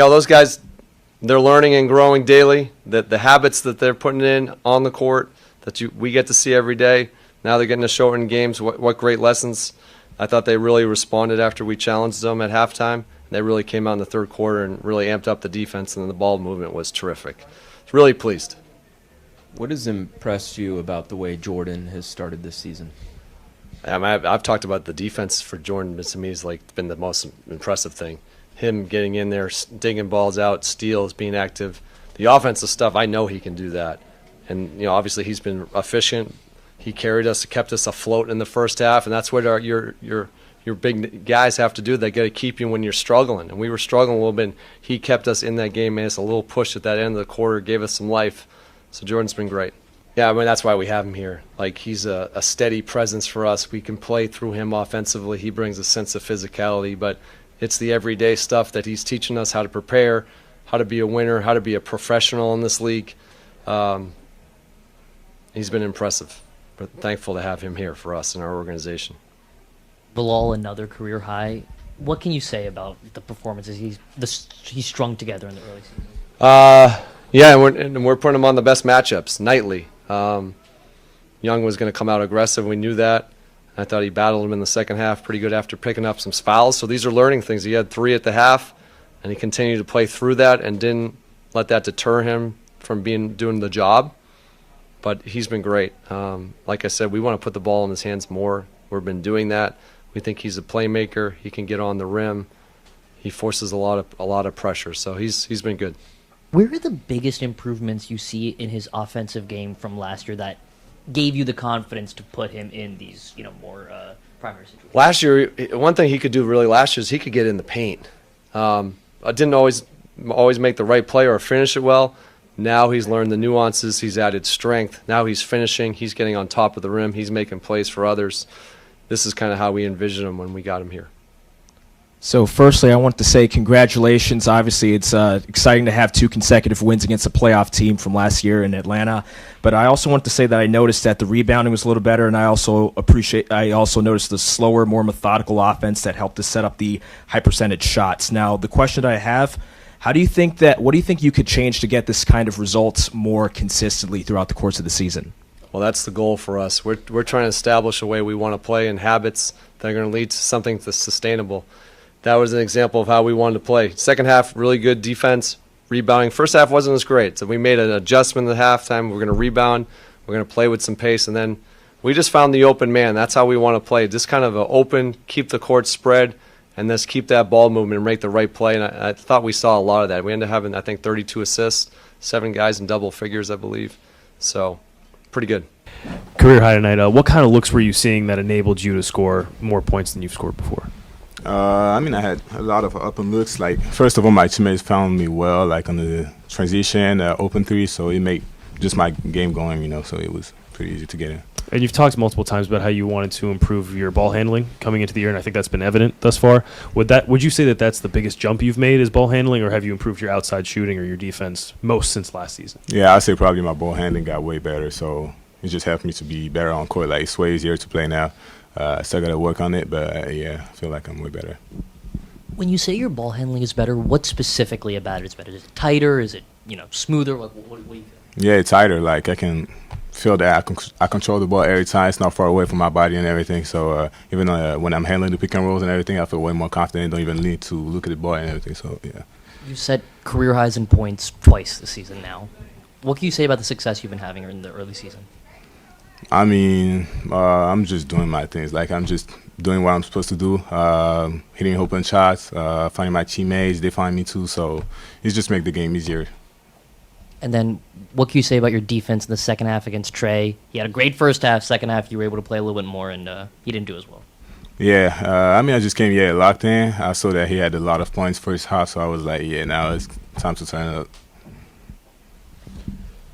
those guys, they're learning and growing daily. That the habits that they're putting in on the court that we get to see every day. Now they're getting to show it in games. What great lessons. I thought they really responded after we challenged them at halftime. They really came out in the third quarter and really amped up the defense, and the ball movement was terrific. Really pleased. What has impressed you about the way Jordan has started this season? I've talked about the defense for Jordan, but to me, has been the most impressive thing. Him getting in there, digging balls out, steals, being active. The offensive stuff, I know he can do that. And obviously he's been efficient. He carried us, kept us afloat in the first half, and that's what your big guys have to do. They got to keep you when you're struggling. And we were struggling a little bit. He kept us in that game, made us a little push at that end of the quarter, gave us some life. So Jordan's been great. Yeah, that's why we have him here. He's a steady presence for us. We can play through him offensively. He brings a sense of physicality, but it's the everyday stuff that he's teaching us how to prepare, how to be a winner, how to be a professional in this league. He's been impressive, but thankful to have him here for us in our organization. Bilal, another career high. What can you say about the performances he's strung together in the early season? Yeah, and we're putting him on the best matchups nightly. Young was going to come out aggressive. We knew that. I thought he battled him in the second half pretty good after picking up some fouls. So these are learning things. He had 3 at the half, and he continued to play through that and didn't let that deter him from doing the job. But he's been great. Like I said, we want to put the ball in his hands more. We've been doing that. We think he's a playmaker. He can get on the rim. He forces a lot of pressure. So he's been good. Where are the biggest improvements you see in his offensive game from last year that gave you the confidence to put him in these, more primary situations? Last year, one thing he could do really last year is he could get in the paint. I didn't always make the right play or finish it well. Now he's learned the nuances. He's added strength. Now he's finishing. He's getting on top of the rim. He's making plays for others. This is kind of how we envisioned him when we got him here. So firstly, I want to say congratulations. Obviously, it's exciting to have 2 consecutive wins against a playoff team from last year in Atlanta. But I also want to say that I noticed that the rebounding was a little better, and I also noticed the slower, more methodical offense that helped to set up the high percentage shots. Now, the question that I have, what do you think you could change to get this kind of results more consistently throughout the course of the season? Well, that's the goal for us. We're trying to establish a way we want to play and habits that are going to lead to something that's sustainable. That was an example of how we wanted to play. Second half, really good defense, rebounding. First half wasn't as great, so we made an adjustment in the halftime. We're going to rebound. We're going to play with some pace, and then we just found the open man. That's how we want to play. Just kind of an open, keep the court spread, and just keep that ball movement and make the right play. And I thought we saw a lot of that. We ended up having, I think, 32 assists, 7 guys in double figures, I believe. So pretty good. Career high tonight. What kind of looks were you seeing that enabled you to score more points than you've scored before? I had a lot of open looks. First of all, my teammates found me well, on the transition, open 3, so it made just my game going, so it was pretty easy to get in. And you've talked multiple times about how you wanted to improve your ball handling coming into the year, and I think that's been evident thus far. Would you say that that's the biggest jump you've made is ball handling, or have you improved your outside shooting or your defense most since last season? Yeah, I'd say probably my ball handling got way better, so it just helped me to be better on court. It's way easier to play now. Still got to work on it, but I feel like I'm way better. When you say your ball handling is better, what specifically about it is better? Is it tighter? Is it smoother? What do you feel? Yeah, it's tighter. I can feel that I control the ball every time. It's not far away from my body and everything. So even when I'm handling the pick and rolls and everything, I feel way more confident. Don't even need to look at the ball and everything. So yeah. You set career highs in points twice this season now. What can you say about the success you've been having in the early season? I'm just doing my things. I'm just doing what I'm supposed to do, hitting open shots, finding my teammates. They find me too, so it's just make the game easier. And then what can you say about your defense in the second half against Trey? He had a great first half. Second half, you were able to play a little bit more, and he didn't do as well. Yeah, I just came locked in. I saw that he had a lot of points first half, so I was like, now it's time to turn it up.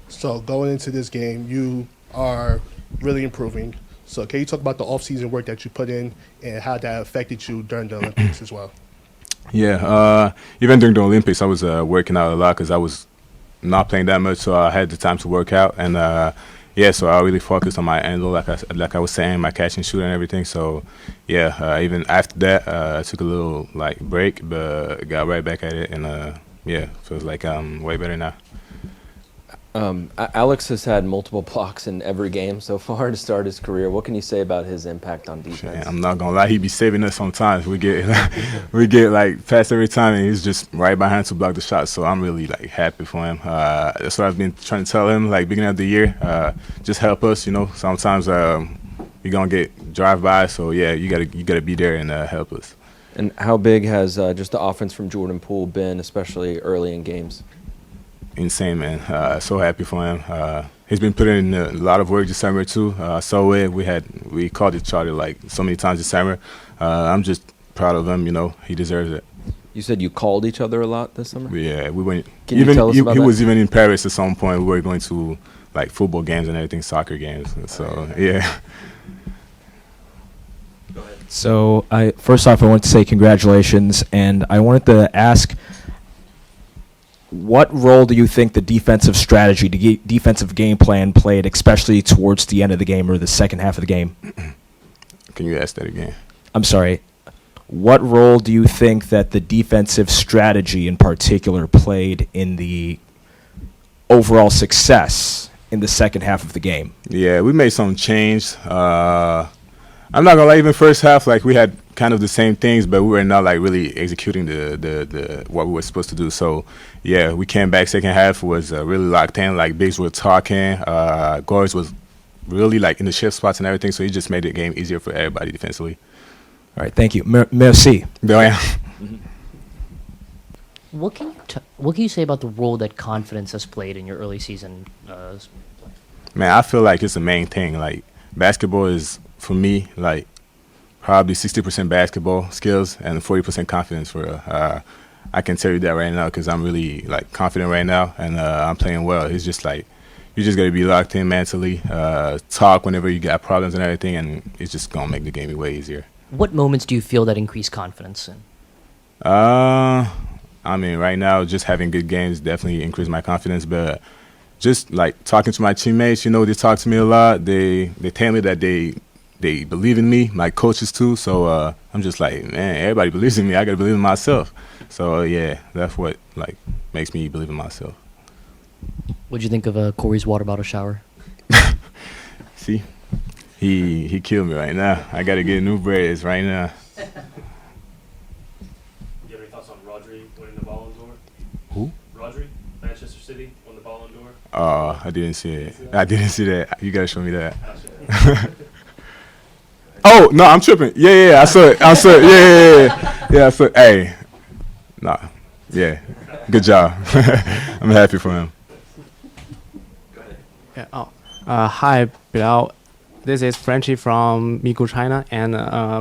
So going into this game, you are really improving. So can you talk about the off-season work that you put in and how that affected you during the Olympics as well? Yeah, even during the Olympics, I was working out a lot because I was not playing that much, so I had the time to work out. And so I really focused on my angle, like I was saying, my catch and shoot and everything. So even after that, I took a little break, but got right back at it and yeah, feels like I'm way better now. Alex has had multiple blocks in every game so far to start his career. What can you say about his impact on defense? Yeah, I'm not gonna lie, he be saving us sometimes. We get like passed every time, and he's just right behind to block the shot. So I'm really like happy for him. That's what I've been trying to tell him, like beginning of the year. Just help us, you know. Sometimes you're gonna get drive by, so yeah, you gotta be there and help us. And how big has just the offense from Jordan Poole been, especially early in games? Insane, man. So happy for him. He's been putting in a lot of work this summer too. So we called each other like so many times this summer. I'm just proud of him. You know, he deserves it. You said you called each other a lot this summer? Yeah, we went. Can you tell us about he that? was even in Paris at some point. We were going to like football games and everything, soccer games. So yeah. So, first off, I want to say congratulations, and I wanted to ask, what role do you think the defensive strategy, the defensive game plan played, especially towards the end of the game or the second half of the game? Can you ask that again? I'm sorry. What role do you think that the defensive strategy in particular played in the overall success in the second half of the game? Yeah, we made some change. I'm not gonna lie, even first half, like we had kind of the same things, but we were not like really executing the what we were supposed to do. So yeah, we came back. Second half was really locked in. Like bigs were talking. Guards was really like in the shift spots and everything. So he just made the game easier for everybody defensively. All right, thank you. Merci. Yeah. What can you say about the role that confidence has played in your early season? Man, I feel like it's the main thing. Like basketball is, for me, like probably 60% basketball skills and 40% confidence. I can tell you that right now because I'm really like confident right now and I'm playing well. It's just like you just got to be locked in mentally, talk whenever you got problems and everything, and it's just gonna make the game way easier. What moments do you feel that increase confidence in? I mean, right now, just having good games definitely increased my confidence, but just like talking to my teammates, you know, they talk to me a lot. They tell me that they believe in me, my coaches too. So I'm just like, man, everybody believes in me. I gotta believe in myself. So yeah, that's what like makes me believe in myself. What'd you think of Corey's water bottle shower? See, he killed me right now. I gotta get new braids right now. You have any thoughts on Rodri winning the Ballon d'Or? Who? Rodri, Manchester City won the Ballon d'Or. Oh, I didn't see it. I didn't see that. You gotta show me that. Oh no, I'm tripping. Yeah, I saw it. Yeah, I saw it. Hey, nah, yeah, good job. I'm happy for him. Yeah. Hi, Bilal. This is Frenchie from Migu, China, and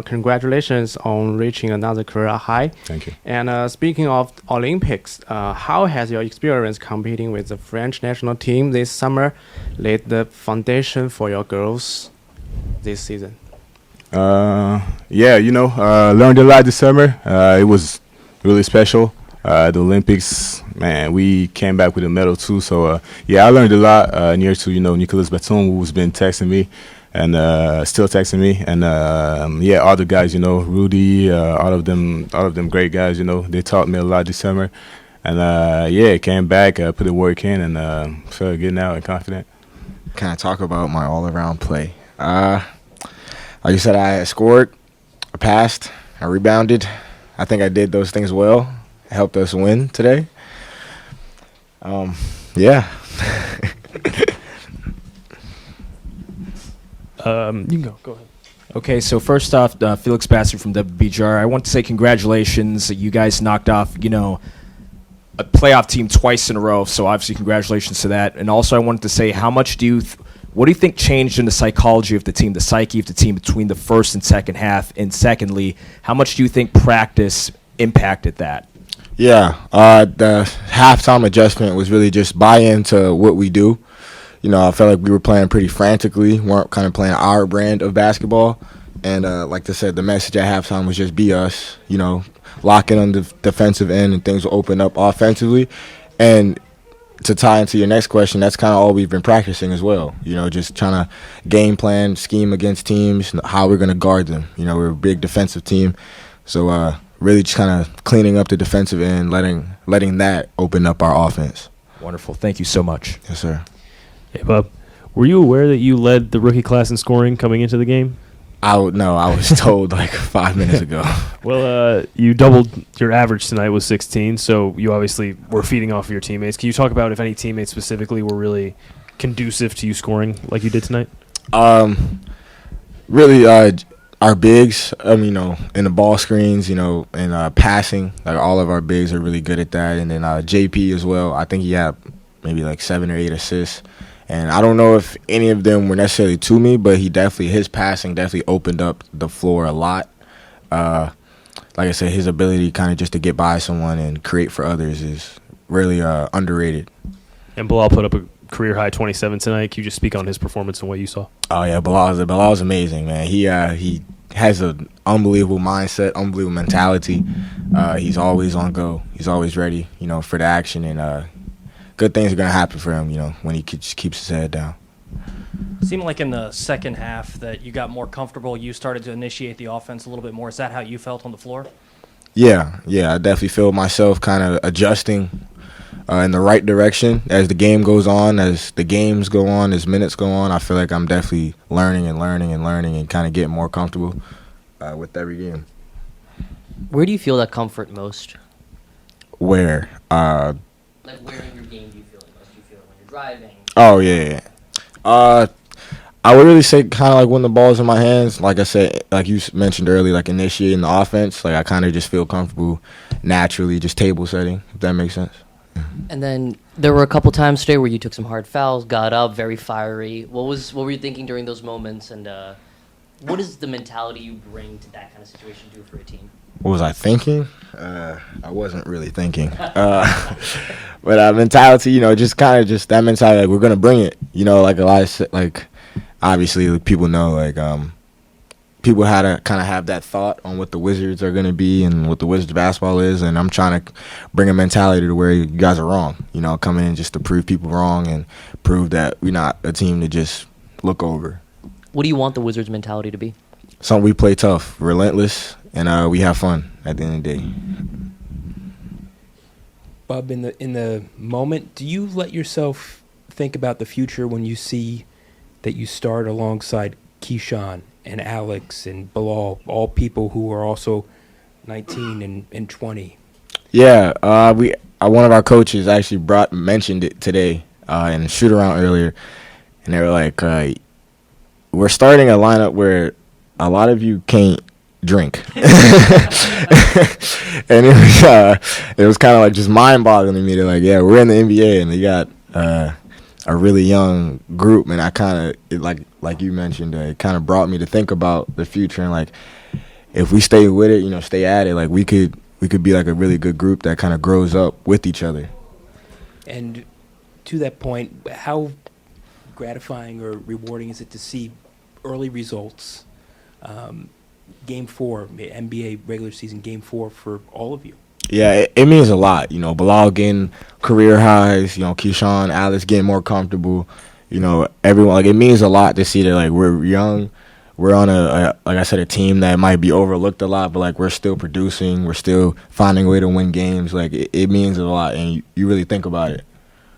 congratulations on reaching another career high. Thank you. And speaking of Olympics, how has your experience competing with the French national team this summer laid the foundation for your goals this season? Yeah, you know, learned a lot this summer. It was really special. The Olympics, man, we came back with a medal too. So yeah, I learned a lot. Near to, you know, Nicolas Batum, who's been texting me and still texting me, and yeah, all the guys, you know, Rudy, all of them great guys. You know, they taught me a lot this summer, and yeah, came back, put the work in, and feel good now and confident. Can I talk about my all-around play? Like you said, I scored, I passed, I rebounded. I think I did those things well. It helped us win today. Yeah. You can go ahead. Okay, so first off, Felix Bassett from WBJR, I want to say congratulations. You guys knocked off, you know, a playoff team twice in a row, so obviously congratulations to that. And also I wanted to say, what do you think changed in the psychology of the team, the psyche of the team between the first and second half? And secondly, how much do you think practice impacted that? Yeah, the halftime adjustment was really just buy into what we do. You know, I felt like we were playing pretty frantically, weren't kind of playing our brand of basketball. And like I said, the message at halftime was just be us, you know, lock in on the defensive end and things will open up offensively. And to tie into your next question, that's kind of all we've been practicing as well. You know, just trying to game plan, scheme against teams, how we're going to guard them. You know, we're a big defensive team. So really just kind of cleaning up the defensive end, letting that open up our offense. Wonderful. Thank you so much. Yes, sir. Hey, Bob, were you aware that you led the rookie class in scoring coming into the game? I was told like 5 minutes ago. Well, you doubled your average tonight with 16, so you obviously were feeding off of your teammates. Can you talk about if any teammates specifically were really conducive to you scoring like you did tonight? Really, our bigs, in the ball screens, and passing, like all of our bigs are really good at that. And then JP as well. I think he had maybe like 7 or 8 assists. And I don't know if any of them were necessarily to me, but his passing definitely opened up the floor a lot. Like I said, his ability kind of just to get by someone and create for others is really underrated. And Bilal put up a career-high 27 tonight. Can you just speak on his performance and what you saw? Oh, yeah, Bilal's amazing, man. He has an unbelievable mindset, unbelievable mentality. He's always on go. He's always ready, for the action, and good things are going to happen for him, when he just keeps his head down. It seemed like in the second half that you got more comfortable. You started to initiate the offense a little bit more. Is that how you felt on the floor? Yeah, I definitely feel myself kind of adjusting in the right direction as the game goes on, as the games go on, as minutes go on. I feel like I'm definitely learning and kind of getting more comfortable with every game. Where do you feel that comfort most? Where? Like where in your game do you feel it most? Do you feel it when you're driving? Oh, yeah. I would really say kind of like when the ball's in my hands. Like I said, like you mentioned earlier, like initiating the offense. Like I kind of just feel comfortable naturally, just table setting, if that makes sense. And then there were a couple times today where you took some hard fouls, got up, very fiery. What were you thinking during those moments? And what is the mentality you bring to that kind of situation do for a team? What was I thinking? I wasn't really thinking. But mentality, just kind of just that mentality, like we're going to bring it. Like a lot of, like, obviously people know, like, people had to kind of have that thought on what the Wizards are going to be and what the Wizards basketball is. And I'm trying to bring a mentality to where you guys are wrong, coming in just to prove people wrong and prove that we're not a team to just look over. What do you want the Wizards mentality to be? Something we play tough, relentless, and we have fun at the end of the day. Bub, in the moment, do you let yourself think about the future when you see that you start alongside Keyshawn and Alex and Bilal, all people who are also 19 and 20? Yeah, one of our coaches actually mentioned it today in a shoot around earlier, and they were like, we're starting a lineup where a lot of you can't drink. And it was kind of like just mind-boggling to me. They're like, yeah, we're in the NBA, and they got a really young group, and I kind of, like you mentioned, it kind of brought me to think about the future, and like, if we stay with it, stay at it, like we could be like a really good group that kind of grows up with each other. And to that point, how gratifying or rewarding is it to see early results? Game 4, NBA regular season Game 4 for all of you. Yeah, it means a lot. Bilal getting career highs. Keyshawn, Alex getting more comfortable. Everyone. Like, it means a lot to see that, like, we're young. We're on like I said, a team that might be overlooked a lot, but like we're still producing. We're still finding a way to win games. Like it means a lot, and you really think about it.